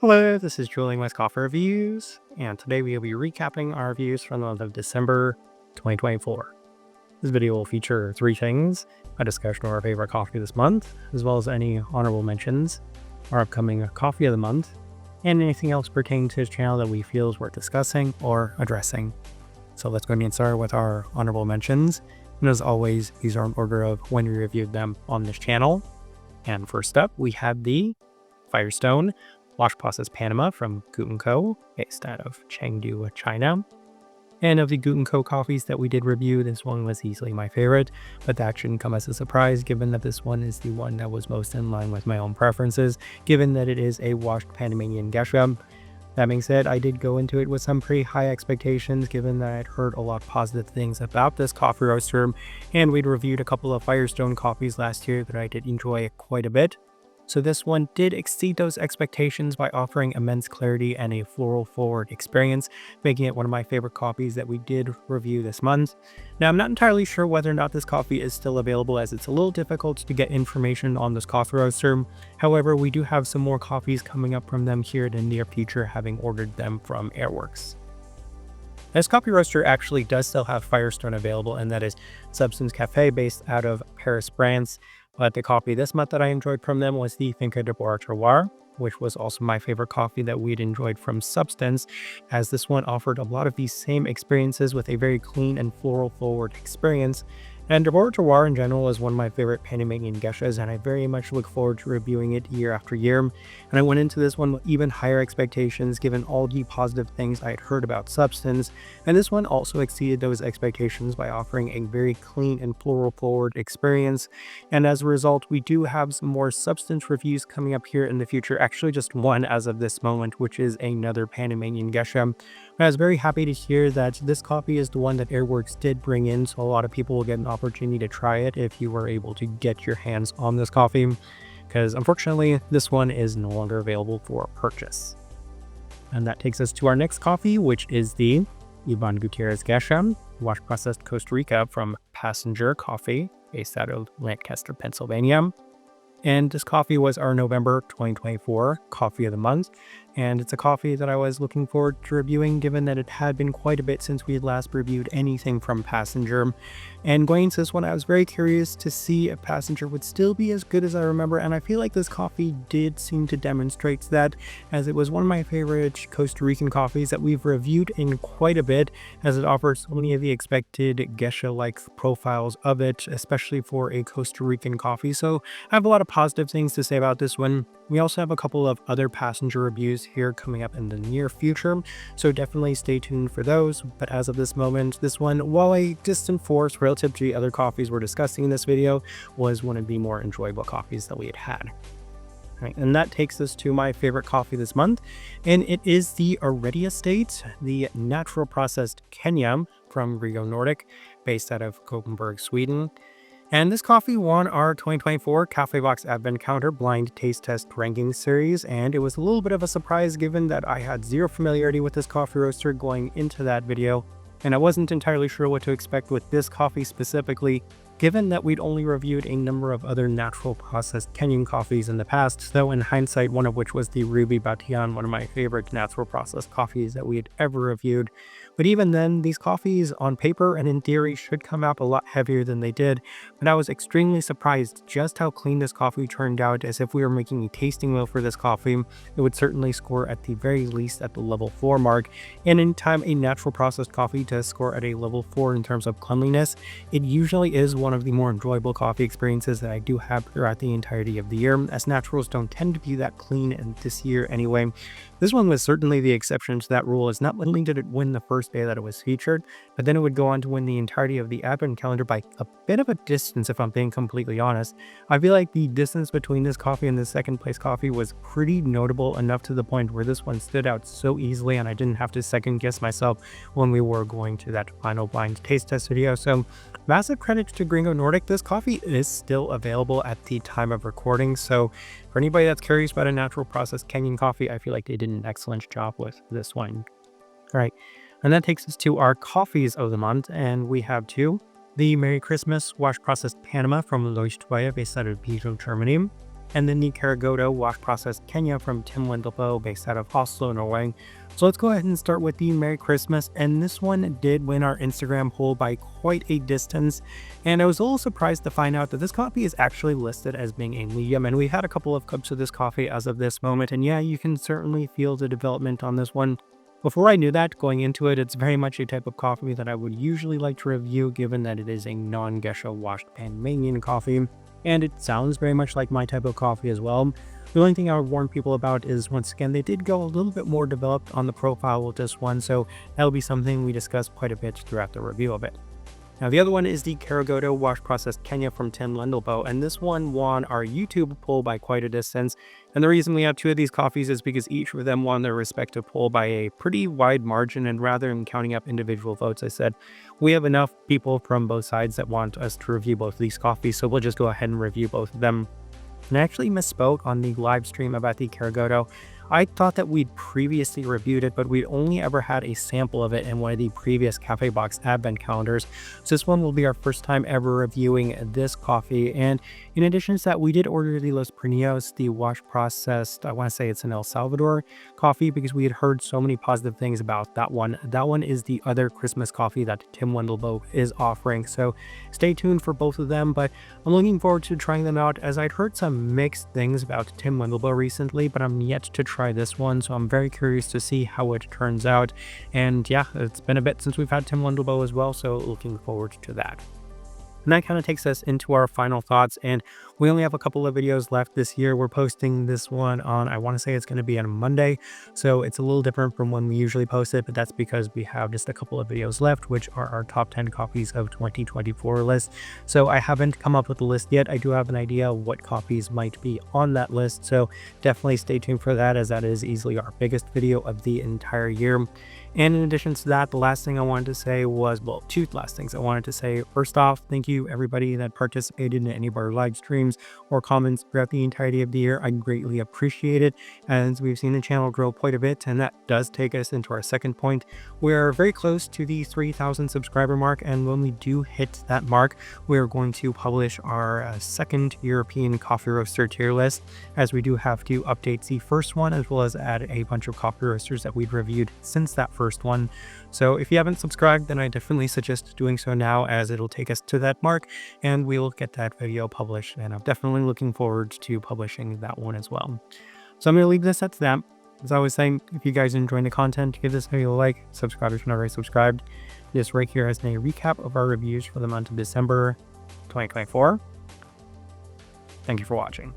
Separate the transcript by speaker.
Speaker 1: Hello, this is Julian with Coffee Reviews, and today we will be recapping our reviews from the month of December 2024. This video will feature three things: a discussion of our favorite coffee this month, as well as any honorable mentions, our upcoming coffee of the month, and anything else pertaining to this channel that we feel is worth discussing or addressing. So let's go ahead and start with our honorable mentions. And as always, these are in order of when we reviewed them on this channel. And first up, we have the Firestone Wash Process Panama from Gut & Co, based out of Chengdu, China. And of the Gut & Co coffees that we did review, this one was easily my favorite, but that shouldn't come as a surprise given that this one is the one that was most in line with my own preferences, given that it is a washed Panamanian geisha. That being said, I did go into it with some pretty high expectations given that I'd heard a lot of positive things about this coffee roaster, and we'd reviewed a couple of Firestone coffees last year that I did enjoy quite a bit. So this one did exceed those expectations by offering immense clarity and a floral forward experience, making it one of my favorite coffees that we did review this month. Now, I'm not entirely sure whether or not this coffee is still available, as it's a little difficult to get information on this coffee roaster. However, we do have some more coffees coming up from them here in the near future, having ordered them from Airworks. This coffee roaster actually does still have Firestone available, and that is Substance Cafe based out of Paris, France. But the coffee this month that I enjoyed from them was the Finca de Bois Terroir, which was also my favorite coffee that we'd enjoyed from Substance, as this one offered a lot of these same experiences with a very clean and floral forward experience. And de Bois Terroir in general is one of my favorite Panamanian geishas, and I very much look forward to reviewing it year after year. And I went into this one with even higher expectations given all the positive things I had heard about Substance, and this one also exceeded those expectations by offering a very clean and floral forward experience. And as a result, we do have some more Substance reviews coming up here in the future, actually just one as of this moment, which is another Panamanian geisha. I was very happy to hear that this coffee is the one that Airworks did bring in, so a lot of people will get an opportunity to try it if you were able to get your hands on this coffee, because unfortunately this one is no longer available for purchase. And that takes us to our next coffee, which is the Ivan Gutierrez Geisha, wash processed Costa Rica from Passenger Coffee, based out of Lancaster, Pennsylvania. And this coffee was our November 2024 coffee of the month, and it's a coffee that I was looking forward to reviewing given that it had been quite a bit since we had last reviewed anything from Passenger. And going into this one, I was very curious to see if Passenger would still be as good as I remember, and I feel like this coffee did seem to demonstrate that, as it was one of my favorite Costa Rican coffees that we've reviewed in quite a bit, as it offers so many of the expected geisha-like profiles of it, especially for a Costa Rican coffee. So I have a lot of positive things to say about this one. We also have a couple of other Passenger reviews here coming up in the near future, so definitely stay tuned for those. But as of this moment, this one, while a distant fourth relative to the other coffees we're discussing in this video, was one of the more enjoyable coffees that we had had. Right, and that takes us to my favorite coffee this month, and it is the Already Estate, the natural processed Kenya from Rigo Nordic, based out of Gothenburg, Sweden. And this coffee won our 2024 Cafe Box Advent Counter Blind Taste Test Ranking Series, and it was a little bit of a surprise given that I had zero familiarity with this coffee roaster going into that video, and I wasn't entirely sure what to expect with this coffee specifically, given that we'd only reviewed a number of other natural processed Kenyan coffees in the past, though in hindsight, one of which was the Ruby Batian, one of my favorite natural processed coffees that we had ever reviewed. But even then, these coffees on paper and in theory should come out a lot heavier than they did, but I was extremely surprised just how clean this coffee turned out, as if we were making a tasting wheel for this coffee, it would certainly score at the very least at the level 4 mark, and anytime a natural processed coffee does score at a level 4 in terms of cleanliness, it usually is one of the more enjoyable coffee experiences that I do have throughout the entirety of the year, as naturals don't tend to be that clean in this year anyway. This one was certainly the exception to that rule, as not only did it win the first day that it was featured, but then it would go on to win the entirety of the Advent Calendar by a bit of a distance, if I'm being completely honest. I feel like the distance between this coffee and the second place coffee was pretty notable, enough to the point where this one stood out so easily and I didn't have to second guess myself when we were going to that final blind taste test video. So massive credit to Gringo Nordic. This coffee is still available at the time of recording, so for anybody that's curious about a natural processed Kenyan coffee, I feel like they did an excellent job with this one. All right, and that takes us to our coffees of the month, and we have two. The Merry Christmas Wash Processed Panama from Leuchtfeuer, based out of Peugeot, Germany. and then the Caragoto wash processed Kenya from Tim Wendelbo based out of Oslo, Norway. So let's go ahead and start with the Merry Christmas, and this one did win our Instagram poll by quite a distance, and I was a little surprised to find out that this coffee is actually listed as being a medium, and we've had a couple of cups of this coffee as of this moment, and yeah, you can certainly feel the development on this one. Before I knew that, going into it, it's very much a type of coffee that I would usually like to review, given that it is a non-geisha washed Panamanian coffee, and it sounds very much like my type of coffee as well. The only thing I would warn people about is, once again, they did go a little bit more developed on the profile with this one, so that'll be something we discuss quite a bit throughout the review of it. Now, the other one is the Caragoto wash processed Kenya from Tim Wendelbo, and this one won our YouTube poll by quite a distance. And the reason we have two of these coffees is because each of them won their respective poll by a pretty wide margin, and rather than counting up individual votes, I said, we have enough people from both sides that want us to review both of these coffees, so we'll just go ahead and review both of them. And I actually misspoke on the live stream about the Caragoto. I thought that we'd previously reviewed it, but we'd only ever had a sample of it in one of the previous Cafe Box Advent calendars. So this one will be our first time ever reviewing this coffee. And in addition to that, we did order the Los Prineos, the wash processed, I want to say it's an El Salvador coffee, because we had heard so many positive things about that one. That one is the other Christmas coffee that Tim Wendelbo is offering. So stay tuned for both of them, but I'm looking forward to trying them out, as I'd heard some mixed things about Tim Wendelbo recently, but I'm yet to try this one, so I'm very curious to see how it turns out. And yeah, it's been a bit since we've had Tim Wendelbo as well, so looking forward to that. And that kind of takes us into our final thoughts, and we only have a couple of videos left this year. We're posting this one on, I want to say it's going to be on Monday, so it's a little different from when we usually post it, but that's because we have just a couple of videos left, which are our top 10 coffees of 2024 list. So I haven't come up with a list yet. I do have an idea of what coffees might be on that list, so definitely stay tuned for that, as that is easily our biggest video of the entire year. And in addition to that, the last thing I wanted to say was, well, two last things I wanted to say. First off, thank you everybody that participated in any of our live streams or comments throughout the entirety of the year. I greatly appreciate it, as we've seen the channel grow quite a bit, and that does take us into our second point. We're very close to the 3,000 subscriber mark, and when we do hit that mark, we're going to publish our second European coffee roaster tier list, as we do have to update the first one, as well as add a bunch of coffee roasters that we've reviewed since that first one. So if you haven't subscribed, then I definitely suggest doing so now, as it'll take us to that mark and we will get that video published, and I'm definitely looking forward to publishing that one as well. So I'm going to leave this at that. As I was saying, if you guys are enjoying the content, give this video a like, subscribe if you're not already subscribed. This right here has been a recap of our reviews for the month of December 2024. Thank you for watching.